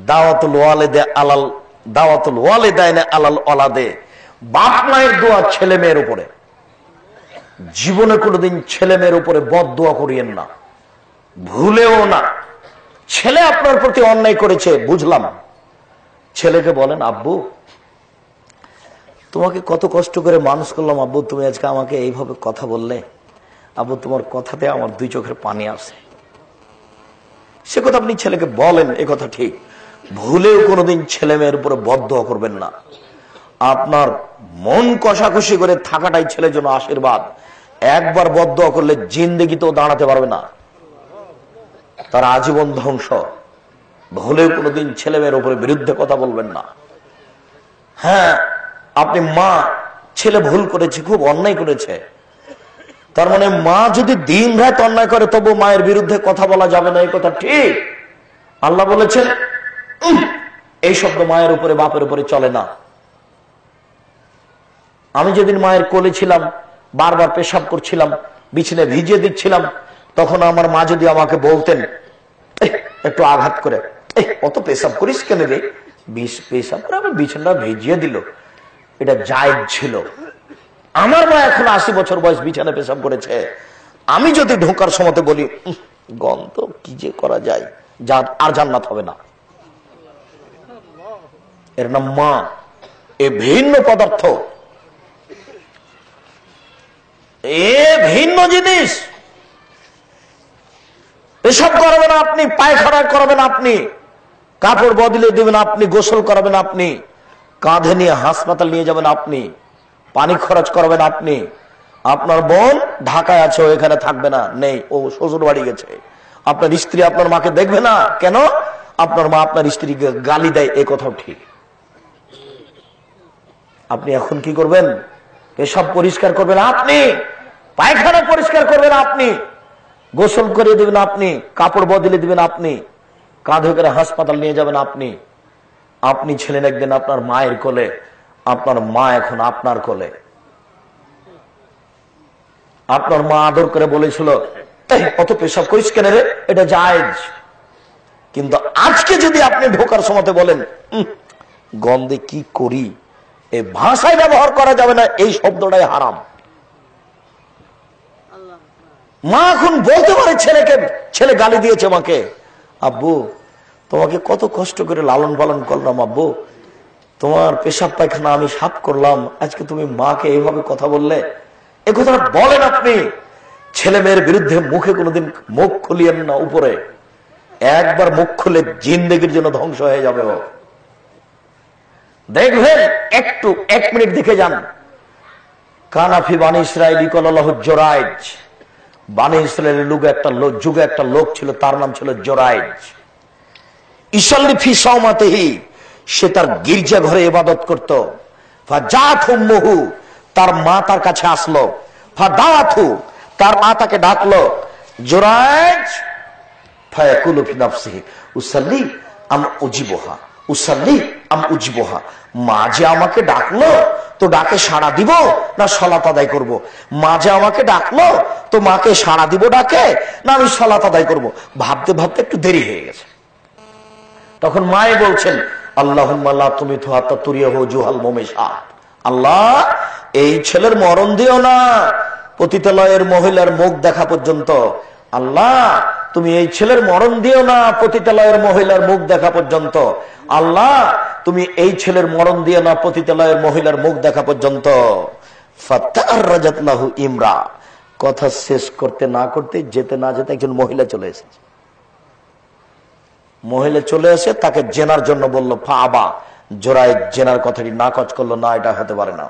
দাওয়াতুল ওয়ালিদাইনে আলাল ওলাদে, বাপ মায়ের দোয়া ছেলে মেয়ের উপরে। জীবনে কোনোদিন ছেলে মেয়ের উপরে বদদোয়া করিয়েন না, ভুলেও না। ছেলে আপনার প্রতি অন্যায় করেছে, বুঝলাম, ছেলেকে বলেন, আব্বু তোমাকে কত কষ্ট করে মানুষ করলাম, আব্বু তুমি আজকে আমাকে এইভাবে কথা বললে, আব্বু তোমার কথাতে আমার দুই চোখের পানি আসে। সে কথা আপনি ছেলেকে বলেন, এ কথা ঠিক। ভুলেও কোনোদিন ছেলে মেয়ের উপরে বদদোয়া করবেন না। আপনার মন কষাকষি করে থাকাটাই ছেলের জন্য আশীর্বাদ। একবার বদদোয়া করলে জিন্দেগিতেও দাঁড়াতে পারবে না, তার আজীবন ধ্বংস। ভুলেও কোনোদিন ছেলে মেয়ের উপরে বিরুদ্ধে কথা বলবেন না। হ্যাঁ, আপনি মা, ছেলে ভুল করেছে, খুব অন্যায় করেছে, তার মানে মা যদি দিন রাত অন্যায় করে তবু মায়ের বিরুদ্ধে কথা বলা যাবে না, এই কথা ঠিক। আল্লাহ বলেছেন এই শব্দ মায়ের উপরে বাপের উপরে চলে না। আমি যেদিন মায়ের কোলে ছিলাম, বারবার পেশাব করছিলাম, বিছানায় ভিজিয়ে দিচ্ছিলাম, তখন আমার মা যদি আমাকে বলতেন একটু আঘাত করে, অত পেশাব করিস কেন রে, পেশাব করে আমার বিছানা ভিজিয়ে দিল, এটা জায়েজ ছিল। আমার মা এখন 80 বছর বয়স, বিছানা পেশাব করেছে, আমি যদি ঢোকার সময় বলি গন্ধ, কি যে করা যায়, আর জান্নাত হবে না। এর নাম মা। এ ভিন্ন পদার্থ, এ ভিন্ন জিনিস। এসব করবেন আপনি, পায়খানা করবেন আপনি, কাপড় বদলে দেবেন আপনি, গোসল করাবেন আপনি, কাঁধে নিয়ে হাসপাতাল নিয়ে যাবেন আপনি, পানি খরচ করবেন আপনি। আপনার বোন ঢাকায় আছে, ও এখানে থাকবে না, নেই, ও শ্বশুর বাড়ি গেছে। আপনার স্ত্রী আপনার মাকে দেখবে না কেন? আপনার মা আপনার স্ত্রীকে গালি দেয়, এ কথাও ঠিক। আপনি এখন কি করবেন? এসব পরিষ্কার করবেন আপনি, পায়খানা পরিষ্কার করবেন আপনি, গোসল করে দিবেন আপনি, কাপড় বদলে দিবেন আপনি, কাঁধে করে হাসপাতাল নিয়ে যাবেন আপনি। আপনি ছিলেন একদিন আপনার মায়ের কোলে, আপনার মা এখন আপনার কোলে। আপনার মা আদর করে বলেছিল অত পেশাব করিস কেন রে, এটা জায়েজ। কিন্তু আজকে যদি আপনি ঢোকার সময় বলেন গন্ধে কি করি, এই ভাষায় ব্যবহার করা যাবে না, এই শব্দটাই হারাম। মা এখন বলতে পারে ছেলেকে, ছেলে গালি দিয়েছে মাকে, আব্বু তোমাকে কত কষ্ট করে লালন পালন করলাম, আব্বু তোমার পেশাব পায়খানা আমি সাফ করলাম, আজকে তুমি মাকে এইভাবে কথা বললে, এ কথাটা বলেন আপনি। ছেলে মেয়ের বিরুদ্ধে মুখে কোনোদিন মুখ খুলিয়েন না উপরে, একবার মুখ খুলে জিন্দেগির জন্য ধ্বংস হয়ে যাবে। দেখবেন, একটু 1 মিনিট দেখে যান। কানাফি বানি ইসরাইলি কলাল্লাহু জোরাইজ, বানি ইসরায়েলের যুগে একটা লোক ছিল, তার নাম ছিল জোরাইজ। ইসাল্লি ফি সাওমাতিহি, সে তার গির্জা ঘরে ইবাদত করত। ফাজাত উম্মুহু, তার মা তার কাছে আসলো। ফাদাতু, তার মা তাকে ডাকলো। জোরাইজ ফায়াকুলু ফি নাফসিহি উসাল্লি আম উজিবুহা, উসাল্লি আম উজিবুহা, মা যে আমাকে ডাকলো তো ডাকে সাড়া দিব না সালাত আদায় করব? মা যে আমাকে ডাকলো তো মাকে সাড়া দিব ডাকে, না আমি সালাত আদায় করব? ভাবতে ভাবতে একটু দেরি হয়ে গেছে। তখন মায়ে বলছেন, আল্লাহুম্মা লা তুমিতু হাত্তা তুরিয়াহু জুহাল মুমিশাত, আল্লাহ এই ছেলের মরণ দিও না পতিতালয়ের মহিলার মুখ দেখা পর্যন্ত। আল্লাহ তুমি এই ছেলের মরণ দিও না পতিতালয়ের মহিলার মুখ দেখা পর্যন্ত। আল্লাহ তুমি এই ছেলের মরণ দিও না পতিতালয়ের মহিলার মুখ দেখা পর্যন্ত। ফাতারাজাত লাহু ইমরা, কথা শেষ করতে না করতে, যেতে না যেতে একজন মহিলা চলে এসেছে। মহিলা চলে এসে তাকে জেনার জন্য বলল। ফাআবা, জোরাইদ জেনার কথাটি নাকচ করলো, না এটা হতে পারে না।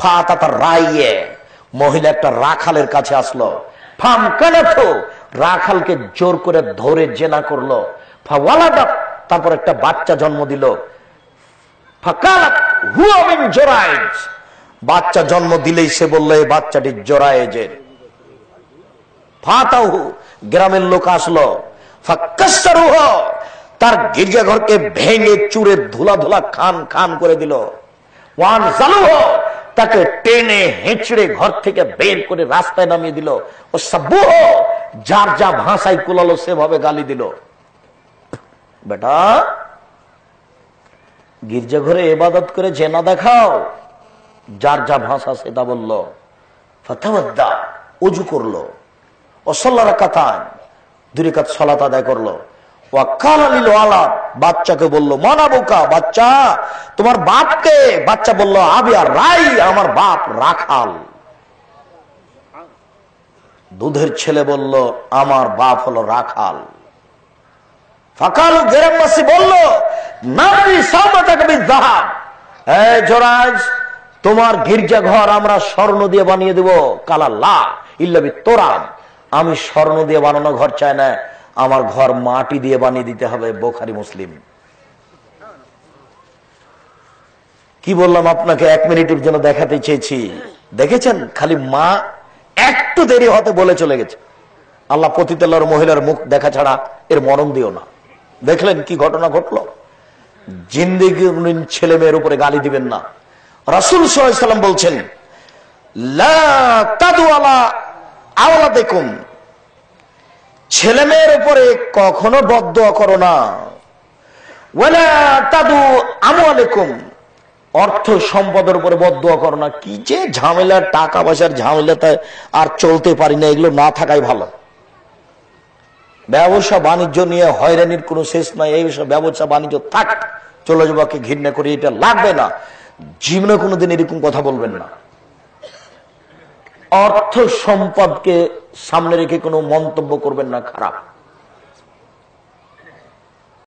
ফাতাতা রাইয়ে, মহিলা একটা রাখালের কাছে আসলো। ফামকানাতু, রাখালকে জোর করে ধরে জেনা করলো। ফাওয়ালাদাত, তারপর একটা বাচ্চা জন্ম দিল। ফাকালাত হুয়া মিন জোরাইজ, বাচ্চা জন্ম দিলেই সে বলল এই বাচ্চাটি জোরাইজের। ফাতাহু, গ্রামের লোক আসলো। ফাকাসসারুহু, তার গির্জাঘরকে ভেঙে চুরে ধুলা ধুলা খান খান করে দিল। ওয়ান জালুহু, তাকে টেনে হেঁচড়ে ঘর থেকে বের করে রাস্তায় নামিয়ে দিল। ও সাব্বুহু, যার যা ভাষায় কুলালো সেভাবে গালি দিল। বেটা গির্জা ঘরে ইবাদত করে জেনা দেখাও, যার যা ভাষা সেটা বলল। ফাতাওয়াদ্দা, ওযু করলো। ওয়াসাল্লা রাকাতান, 2 রাকাত সালাত আদায় করলো। ওয়া কালা লিল ওয়ালাদ, বাচ্চাকে বলল, মানাবুকা, বাচ্চা তোমার বাপকে। বাচ্চা বলল, আবিয়া রাই, আমার বাপ রাখাল। দুধের ছেলে বলল, আমার বাপ হলো রাখাল। ফাকালু, গ্রামবাসী বলল, নারী সাওমাতাকা বিযাহাব, এই জোরাইজ, তোমার গির্জা ঘর আমরা স্বর্ণ দিয়ে বানিয়ে দেব। কালাল্লাহ ইল্লা বিত্তরাব, আমি স্বর্ণ দিয়ে বানানো ঘর চাই না, আমার ঘর মাটি দিয়ে বানিয়ে দিতে হবে। বুখারী মুসলিম। কি বললাম আপনাকে, 1 মিনিটের জন্য দেখাতে চেয়েছি। দেখেছেন, খালি মা একটু দেরি হতে বলে চলে গেছে। আল্লাহ পতিত আল্লাহর মহিলার মুখ দেখা ছাড়া এর মরণ দিও না। দেখলেন কি ঘটনা ঘটলো। জিন্দেগি ছেলে মেয়ের উপরে গালি দিবেন না। রাসূল সাল্লাল্লাহু আলাইহি ওয়াসাল্লাম বলছেন, লা তাদু আলা আওলাদিকুম, ছেলে মেয়ের উপরে কখনো বদদুয়া করো না। ওয়ালা তাদু আমওয়ালাকুম, অর্থ সম্পদের উপরে বদদুয়া করো না। কি যে ঝামেলা, টাকা পয়সার ঝামেলাতে আর চলতে পারি না, এগুলো না থাকাই ভালো। ব্যবসা বাণিজ্য নিয়ে হয়রানির কোনো শেষ নাই। এই বিষয়ে ব্যবসা বাণিজ্য থাক, চলে যাবাকে ঘৃণা করি, এটা লাগবে না। জীবনে কোনোদিন এরকম কথা বলবেন না। অর্থ সম্পদকে সামনে রেখে কোনো মন্তব্য করবেন না খারাপ।